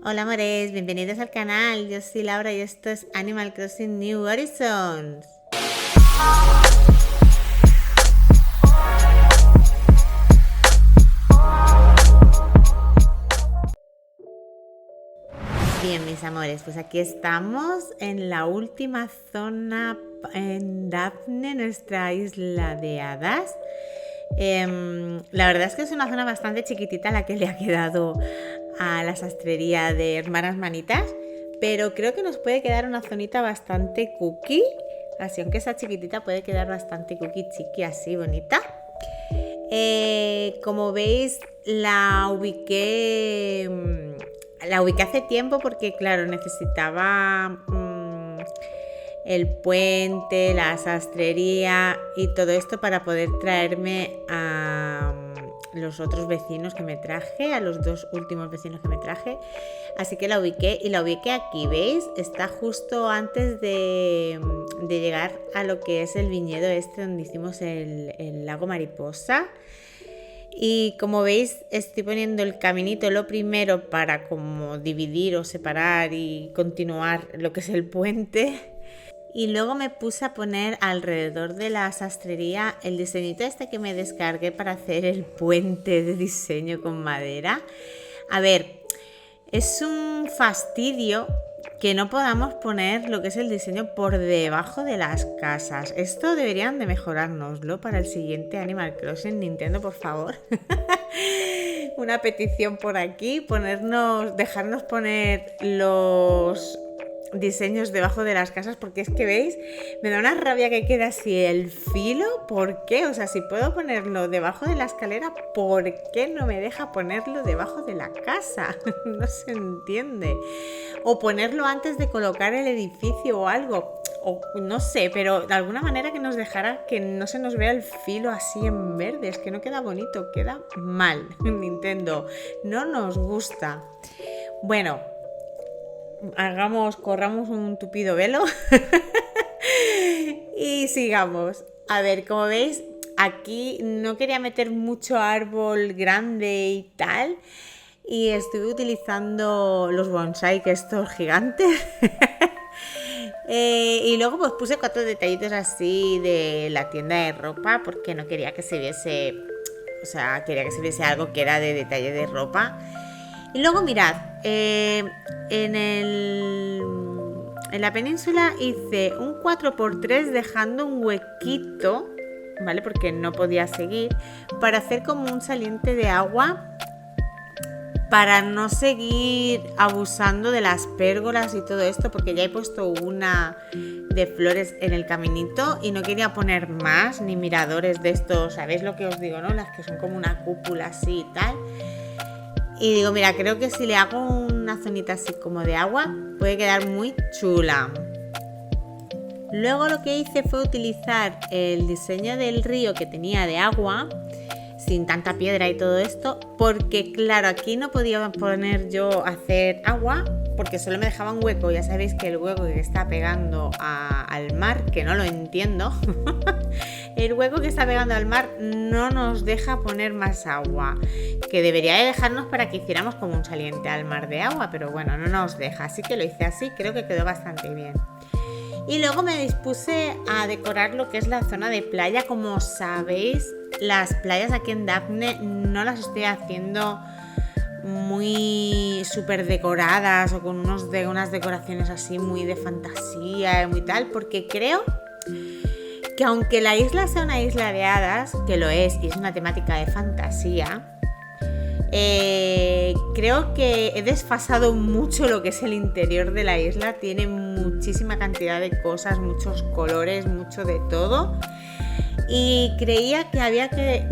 Hola amores, bienvenidos al canal, yo soy Laura y esto es Animal Crossing New Horizons. Bien mis amores, pues aquí estamos en la última zona en Daphne, nuestra isla de hadas. La verdad es que es una zona bastante chiquitita la que le ha quedado a la sastrería de Hermanas Manitas, pero creo que nos puede quedar una zonita bastante cookie, así aunque sea chiquitita puede quedar bastante cookie chiqui, así bonita. Como veis la ubiqué hace tiempo porque claro necesitaba el puente, la sastrería y todo esto para poder traerme a los otros vecinos que me traje, a los dos últimos vecinos que me traje. Así que la ubiqué y la ubiqué aquí, ¿veis? Está justo antes de llegar a lo que es el viñedo este donde hicimos el lago mariposa. Y como veis estoy poniendo el caminito lo primero para como dividir o separar y continuar lo que es el puente. Y luego me puse a poner alrededor de la sastrería el diseñito este que me descargué para hacer el puente de diseño con madera. A ver, es un fastidio que no podamos poner lo que es el diseño por debajo de las casas. Esto deberían de mejorárnoslo para el siguiente Animal Crossing. Nintendo, por favor. Una petición por aquí, dejarnos poner los diseños debajo de las casas, porque es que veis, me da una rabia que quede así el filo. ¿Por qué? O sea, si puedo ponerlo debajo de la escalera, ¿por qué no me deja ponerlo debajo de la casa? No se entiende. O ponerlo antes de colocar el edificio o algo, o no sé, pero de alguna manera que nos dejara que no se nos vea el filo así en verde. Es que no queda bonito, queda mal. Nintendo, no nos gusta. Bueno, corramos un tupido velo y sigamos. A ver, como veis, aquí no quería meter mucho árbol grande y tal, y estuve utilizando los bonsai, que estos gigantes. Y luego pues puse 4 detallitos así de la tienda de ropa, porque no quería que se viese, o sea, quería que se viese algo que era de detalle de ropa. Y luego mirad, en la península hice un 4x3 dejando un huequito, ¿vale? Porque no podía seguir, para hacer como un saliente de agua, para no seguir abusando de las pérgolas y todo esto, porque ya he puesto una de flores en el caminito y no quería poner más, ni miradores de estos, ¿sabéis lo que os digo, no? Las que son como una cúpula así y tal. Y digo, mira, creo que si le hago una zonita así como de agua, puede quedar muy chula. Luego lo que hice fue utilizar el diseño del río que tenía de agua, sin tanta piedra y todo esto, porque claro, aquí no podía poner yo hacer agua, porque solo me dejaba un hueco. Ya sabéis que el hueco que está pegando al mar, que no lo entiendo, el hueco que está pegando al mar no nos deja poner más agua, que debería de dejarnos para que hiciéramos como un saliente al mar de agua, pero bueno, no nos deja, así que lo hice así, creo que quedó bastante bien. Y luego me dispuse a decorar lo que es la zona de playa. Como sabéis, las playas aquí en Daphne no las estoy haciendo muy súper decoradas o con unas decoraciones así muy de fantasía y muy tal, porque creo que aunque la isla sea una isla de hadas, que lo es y es una temática de fantasía, creo que he desfasado mucho lo que es el interior de la isla. Tiene muchísima cantidad de cosas, muchos colores, mucho de todo, y creía que había que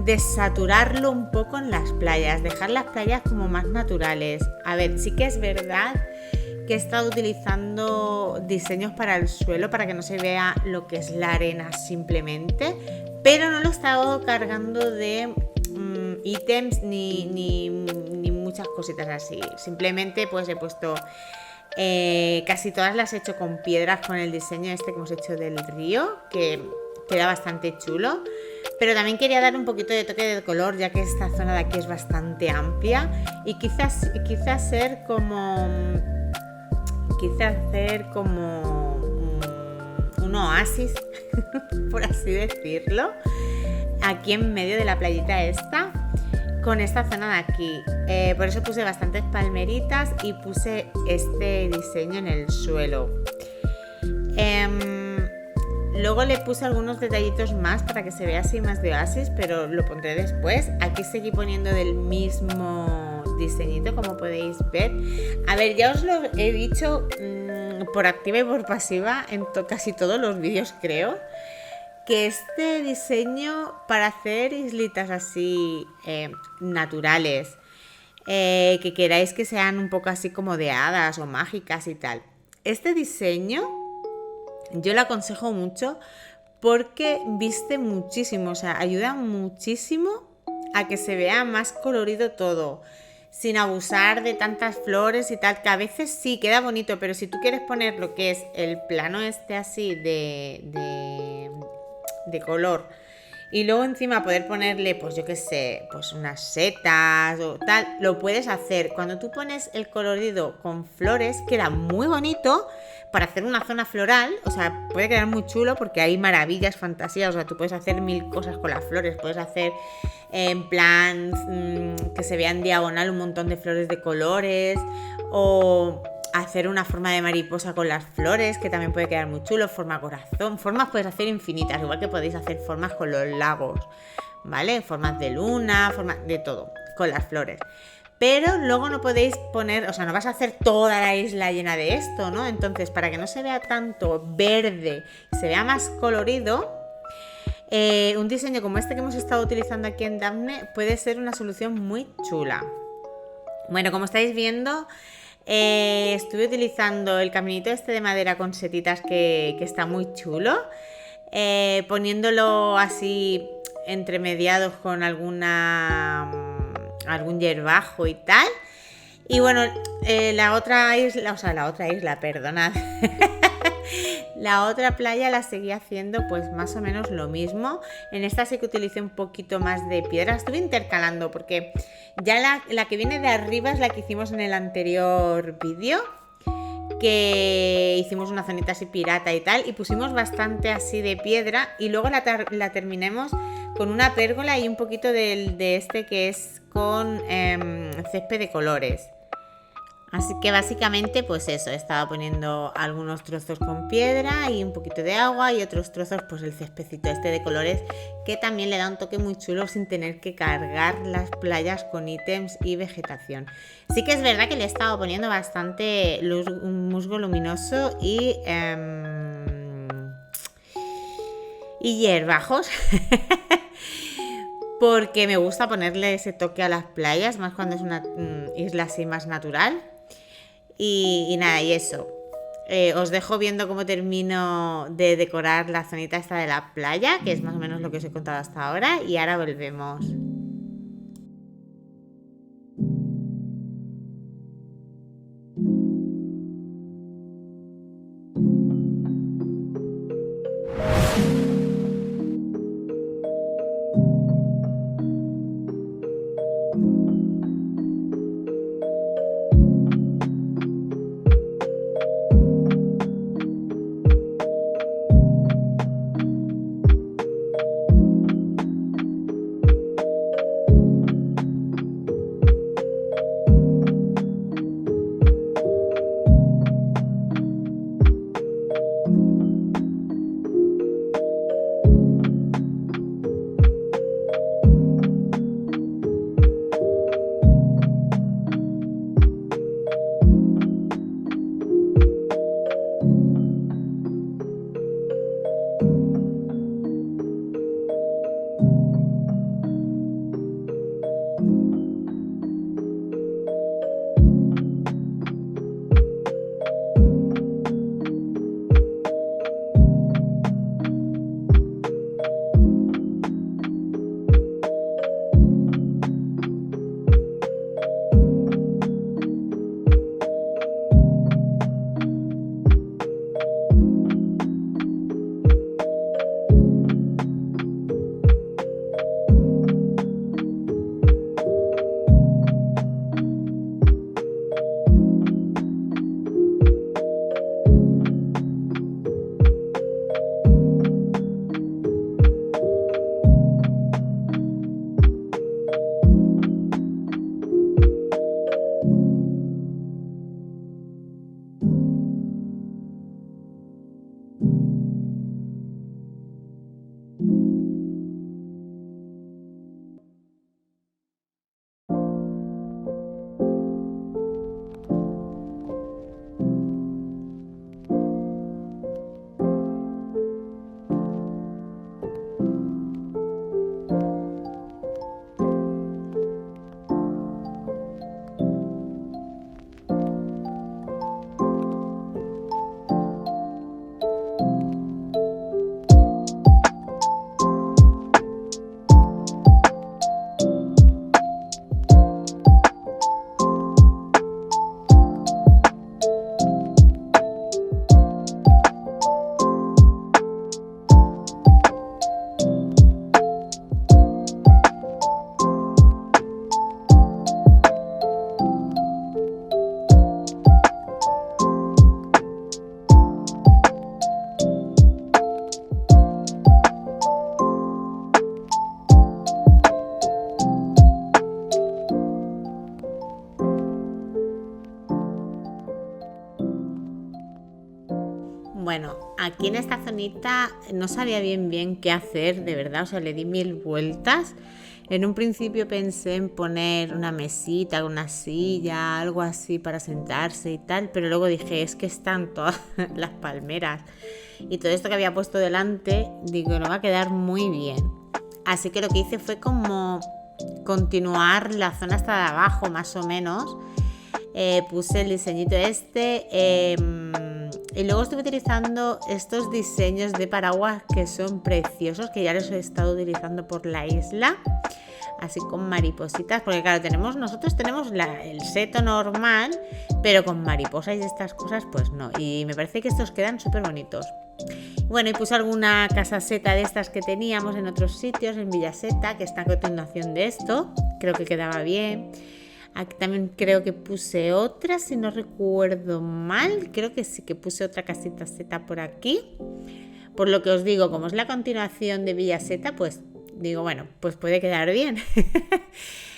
desaturarlo un poco en las playas, dejar las playas como más naturales. A ver, sí que es verdad que he estado utilizando diseños para el suelo para que no se vea lo que es la arena simplemente, pero no lo he estado cargando de ítems ni muchas cositas así. Simplemente pues he puesto casi todas las he hecho con piedras, con el diseño este que hemos hecho del río, que queda bastante chulo. Pero también quería dar un poquito de toque de color, ya que esta zona de aquí es bastante amplia. Y quizás hacer como un oasis, por así decirlo, aquí en medio de la playita esta, con esta zona de aquí. Por eso puse bastantes palmeritas y puse este diseño en el suelo. Luego le puse algunos detallitos más para que se vea así más de oasis, pero lo pondré después. Aquí seguí poniendo del mismo diseñito, como podéis ver. A ver, ya os lo he dicho por activa y por pasiva en casi todos los vídeos, creo, que este diseño para hacer islitas así naturales, que queráis que sean un poco así como de hadas o mágicas y tal, este diseño yo lo aconsejo mucho porque viste muchísimo, o sea, ayuda muchísimo a que se vea más colorido todo, sin abusar de tantas flores y tal, que a veces sí queda bonito, pero si tú quieres poner lo que es el plano este así de color y luego encima poder ponerle, pues yo qué sé, pues unas setas o tal, lo puedes hacer. Cuando tú pones el colorido con flores queda muy bonito para hacer una zona floral, o sea, puede quedar muy chulo porque hay maravillas, fantasías, o sea, tú puedes hacer mil cosas con las flores, puedes hacer en plan que se vea en diagonal un montón de flores de colores, o hacer una forma de mariposa con las flores, que también puede quedar muy chulo, forma corazón, formas puedes hacer infinitas, igual que podéis hacer formas con los lagos, ¿vale? Formas de luna, formas de todo, con las flores. Pero luego no podéis poner, o sea, no vas a hacer toda la isla llena de esto, ¿no? Entonces, para que no se vea tanto verde, se vea más colorido, un diseño como este que hemos estado utilizando aquí en Daphne puede ser una solución muy chula. Bueno, como estáis viendo, estuve utilizando el caminito este de madera con setitas que está muy chulo, poniéndolo así entremediados con algún hierbajo y tal. Y bueno, la otra isla, perdonad. La otra playa la seguí haciendo pues más o menos lo mismo. En esta sí que utilicé un poquito más de piedra. Estuve intercalando porque ya la que viene de arriba es la que hicimos en el anterior vídeo, que hicimos una zonita así pirata y tal, y pusimos bastante así de piedra, y luego la terminemos con una pérgola y un poquito de este que es con césped de colores. Así que básicamente pues eso, estaba poniendo algunos trozos con piedra y un poquito de agua, y otros trozos pues el céspedcito este de colores, que también le da un toque muy chulo sin tener que cargar las playas con ítems y vegetación. Sí que es verdad que le he estado poniendo bastante un musgo luminoso y hierbajos porque me gusta ponerle ese toque a las playas, más cuando es una isla así más natural. Y nada, y eso. Os dejo viendo cómo termino de decorar la zonita esta de la playa, que es más o menos lo que os he contado hasta ahora, y ahora volvemos. Bueno, aquí en esta zonita no sabía bien qué hacer, de verdad, o sea, le di 1000 vueltas. En un principio pensé en poner una mesita, una silla, algo así para sentarse y tal, pero luego dije, es que están todas las palmeras y todo esto que había puesto delante, digo, no va a quedar muy bien. Así que lo que hice fue como continuar la zona hasta de abajo, más o menos. Puse el diseñito y luego estuve utilizando estos diseños de paraguas que son preciosos, que ya los he estado utilizando por la isla, así con maripositas, porque claro, nosotros tenemos el seto normal, pero con mariposas y estas cosas pues no, y me parece que estos quedan súper bonitos. Bueno, y puse alguna casaseta de estas que teníamos en otros sitios, en Villaseta, que está a continuación de esto, creo que quedaba bien. Aquí también creo que puse otra, si no recuerdo mal, creo que sí que puse otra casita seta por aquí. Por lo que os digo, como es la continuación de Villaseta, pues digo, bueno, pues puede quedar bien.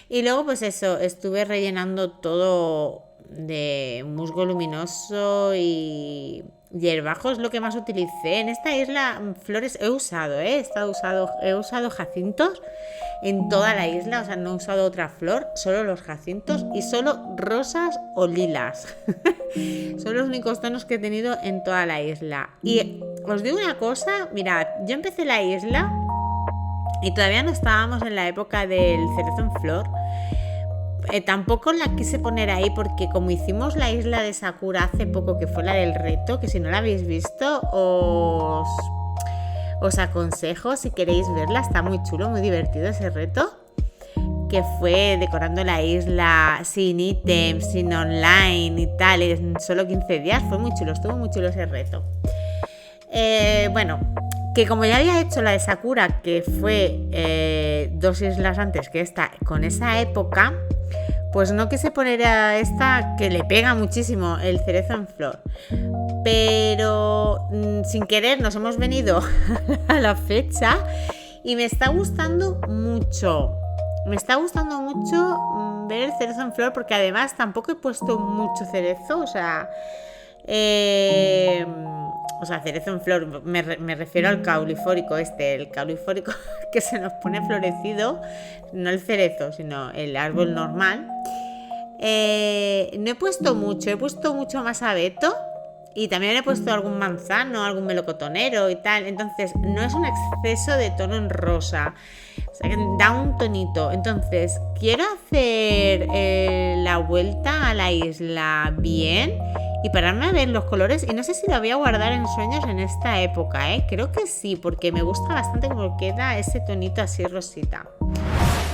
Y luego pues eso, estuve rellenando todo de musgo luminoso y hierbajos, es lo que más utilicé. En esta isla flores he usado, he usado jacintos en toda la isla, o sea, no he usado otra flor, solo los jacintos y solo rosas o lilas. Son los únicos tonos que he tenido en toda la isla. Y os digo una cosa, mirad, yo empecé la isla y todavía no estábamos en la época del cerezo en flor. Tampoco la quise poner ahí porque como hicimos la isla de Sakura hace poco, que fue la del reto, que si no la habéis visto os aconsejo si queréis verla, está muy chulo, muy divertido ese reto, que fue decorando la isla sin ítems, sin online y tal, en solo 15 días, fue muy chulo, estuvo muy chulo ese reto. Bueno, que como ya había hecho la de Sakura, que fue 2 islas antes que esta, con esa época, pues no quise poner a esta que le pega muchísimo el cerezo en flor. Pero sin querer nos hemos venido a la fecha y me está gustando mucho. Me está gustando mucho ver el cerezo en flor porque además tampoco he puesto mucho cerezo, o sea, cerezo en flor, me refiero al caulifórico el caulifórico que se nos pone florecido, no el cerezo, sino el árbol normal. No he puesto mucho más abeto y también he puesto algún manzano, algún melocotonero y tal, entonces no es un exceso de tono en rosa, o sea que da un tonito. Entonces quiero hacer la vuelta a la isla bien y pararme a ver los colores, y no sé si la voy a guardar en sueños en esta época, creo que sí, porque me gusta bastante cómo queda ese tonito así rosita.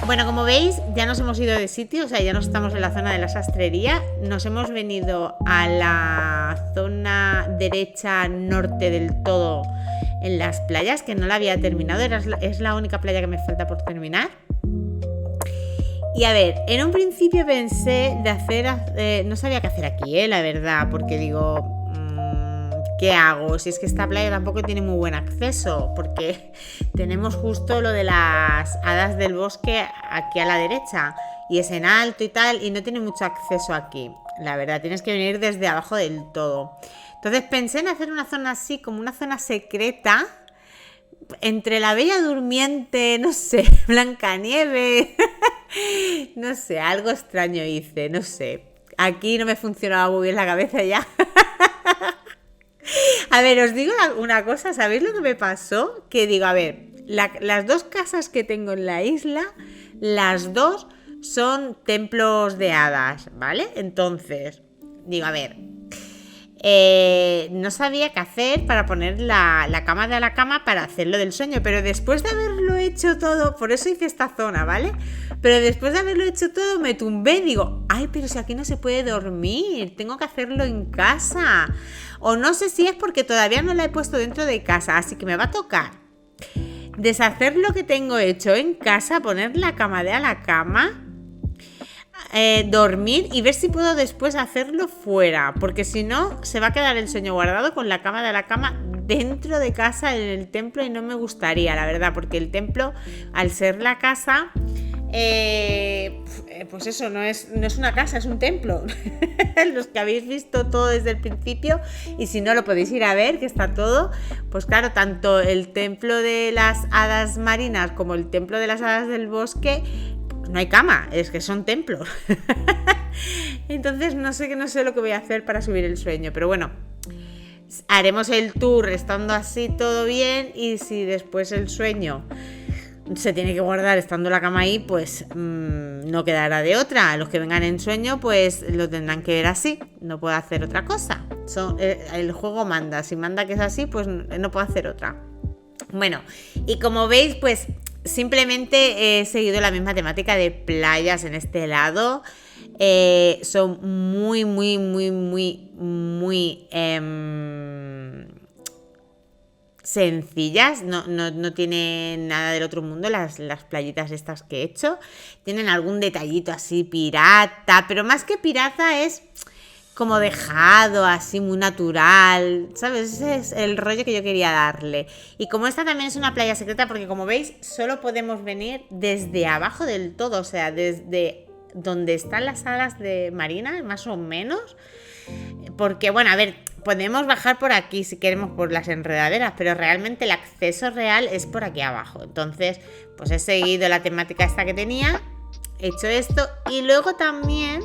Bueno, como veis, ya nos hemos ido de sitio, o sea, ya no estamos en la zona de la sastrería, nos hemos venido a la zona derecha norte del todo en las playas, que no la había terminado, es la única playa que me falta por terminar. Y a ver, en un principio pensé de hacer, no sabía qué hacer aquí, la verdad, porque digo, ¿qué hago? Si es que esta playa tampoco tiene muy buen acceso, porque tenemos justo lo de las hadas del bosque aquí a la derecha, y es en alto y tal, y no tiene mucho acceso aquí, la verdad, tienes que venir desde abajo del todo. Entonces pensé en hacer una zona así, como una zona secreta, entre la Bella Durmiente, no sé, Blancanieves, no sé, algo extraño hice, no sé. Aquí no me funcionaba muy bien la cabeza ya. A ver, os digo una cosa, ¿sabéis lo que me pasó? Que digo, a ver, las 2 casas que tengo en la isla, las 2 son templos de hadas, ¿vale? Entonces, digo, a ver, no sabía qué hacer para poner la cama de la cama para hacerlo del sueño, pero después de haberlo hecho todo, por eso hice esta zona, ¿vale? Pero después de haberlo hecho todo me tumbé y digo, ay, pero si aquí no se puede dormir, tengo que hacerlo en casa. O no sé si es porque todavía no la he puesto dentro de casa, así que me va a tocar deshacer lo que tengo hecho en casa, poner la cama de a la cama, dormir y ver si puedo después hacerlo fuera, porque si no se va a quedar el sueño guardado con la cama de la cama dentro de casa en el templo y no me gustaría, la verdad, porque el templo, al ser la casa, pues eso, no es una casa, es un templo. Los que habéis visto todo desde el principio, y si no lo podéis ir a ver, que está todo, pues claro, tanto el templo de las hadas marinas como el templo de las hadas del bosque, pues no hay cama, es que son templos. Entonces no sé lo que voy a hacer para subir el sueño, pero bueno, haremos el tour estando así todo bien, y si después el sueño se tiene que guardar estando la cama ahí, pues no quedará de otra. Los que vengan en sueño, pues lo tendrán que ver así, no puedo hacer otra cosa. El juego manda, si manda que es así, pues no puedo hacer otra. Bueno, y como veis, pues simplemente he seguido la misma temática de playas en este lado. Son muy sencillas, no tienen nada del otro mundo las playitas estas que he hecho. Tienen algún detallito así pirata, pero más que pirata es como dejado, así muy natural, ¿sabes? Ese es el rollo que yo quería darle. Y como esta también es una playa secreta, porque como veis solo podemos venir desde abajo del todo, o sea, desde donde están las alas de Marina, más o menos. Porque, bueno, a ver, podemos bajar por aquí si queremos por las enredaderas, pero realmente el acceso real es por aquí abajo. Entonces, pues he seguido la temática esta que tenía, he hecho esto, y luego también,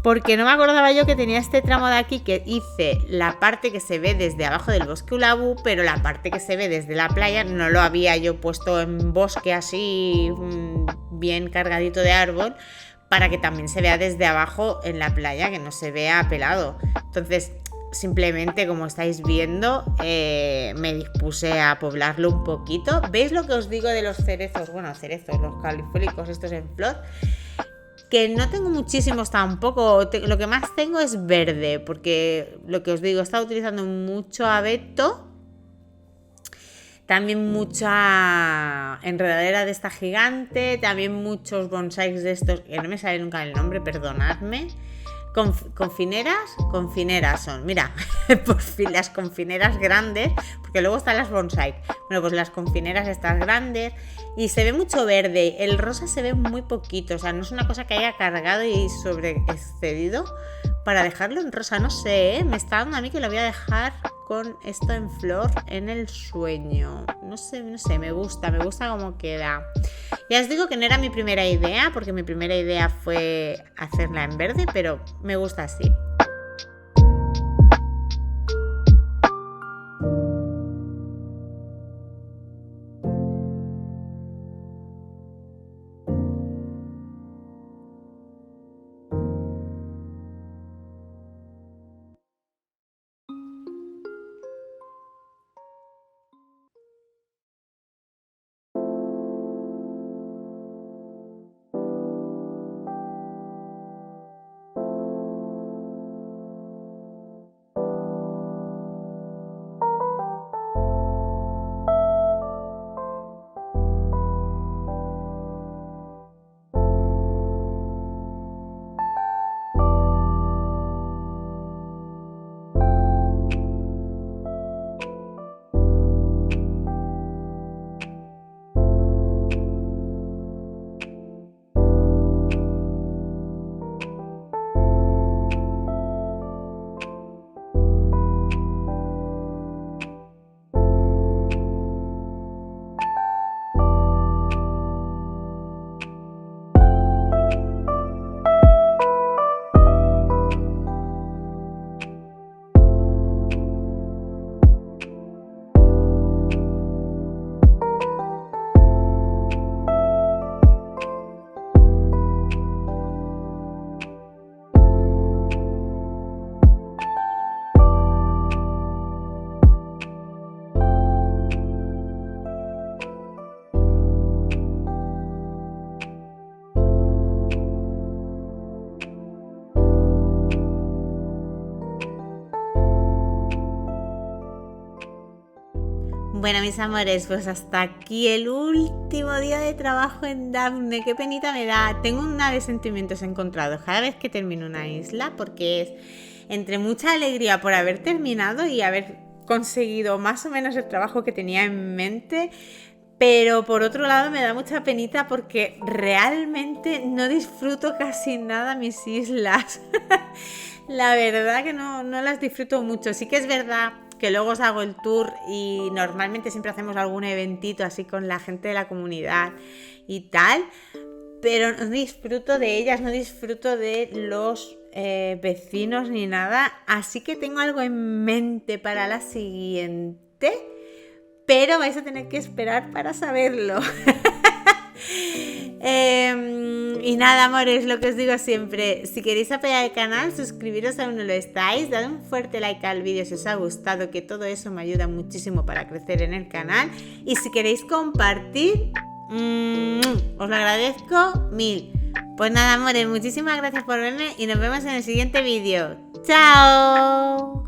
porque no me acordaba yo que tenía este tramo de aquí, que hice la parte que se ve desde abajo del bosque Ulabú, pero la parte que se ve desde la playa no lo había yo puesto en bosque así bien cargadito de árbol, para que también se vea desde abajo en la playa, que no se vea pelado. Entonces, simplemente, como estáis viendo, me dispuse a poblarlo un poquito. ¿Veis lo que os digo de los cerezos? Bueno, cerezos, los califóricos estos en flor, que no tengo muchísimos tampoco. Lo que más tengo es verde, porque lo que os digo, he estado utilizando mucho abeto. También mucha enredadera de esta gigante, también muchos bonsáis de estos, que no me sale nunca el nombre, perdonadme. Confineras son, mira, por fin las confineras grandes, porque luego están las bonsai. Bueno, pues las confineras estas grandes, y se ve mucho verde, el rosa se ve muy poquito, o sea, no es una cosa que haya cargado y sobreexcedido para dejarlo en rosa, no sé, me está dando a mí que lo voy a dejar con esto en flor en el sueño. No sé, me gusta cómo queda. Ya os digo que no era mi primera idea, porque mi primera idea fue hacerla en verde, pero me gusta así. Bueno, mis amores, pues hasta aquí el último día de trabajo en Dafne. Qué penita me da. Tengo una de sentimientos encontrados cada vez que termino una isla, porque es entre mucha alegría por haber terminado y haber conseguido más o menos el trabajo que tenía en mente, Pero por otro lado me da mucha penita porque realmente no disfruto casi nada mis islas. La verdad que no las disfruto mucho. Sí que es verdad que luego os hago el tour y normalmente siempre hacemos algún eventito así con la gente de la comunidad y tal, pero no disfruto de ellas, no disfruto de los vecinos ni nada. Así que tengo algo en mente para la siguiente, pero vais a tener que esperar para saberlo. Y nada, amores, lo que os digo siempre, si queréis apoyar el canal, suscribiros aún no lo estáis, dad un fuerte like al vídeo si os ha gustado, que todo eso me ayuda muchísimo para crecer en el canal. Y si queréis compartir, os lo agradezco mil. Pues nada, amores, muchísimas gracias por verme y nos vemos en el siguiente vídeo. ¡Chao!